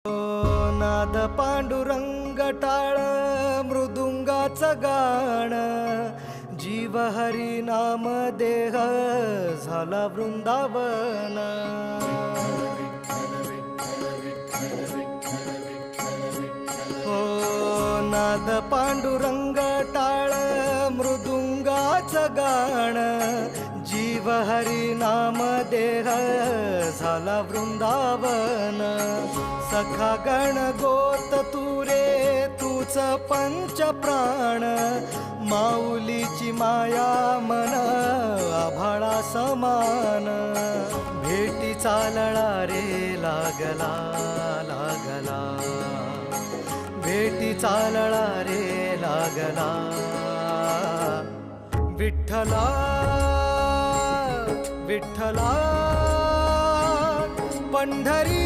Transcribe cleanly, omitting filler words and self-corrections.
नाद पांडुरंग टाळ मृदुंगाचं गाण, जीव हरी नाम देह झाला वृंदावन. हो नाद पांडुरंग टाळ मृदुंगाचं गाण, जीव हरी नाम देह झाला वृंदावन. सखा गण गोत तुरे तूच पंच प्राण, माऊलीची माया मन आभाळा समान. भेटी चालळा रे लागला लागला, भेटी चालळा रे लागला. विठ्ठला विठ्ठला पंढरी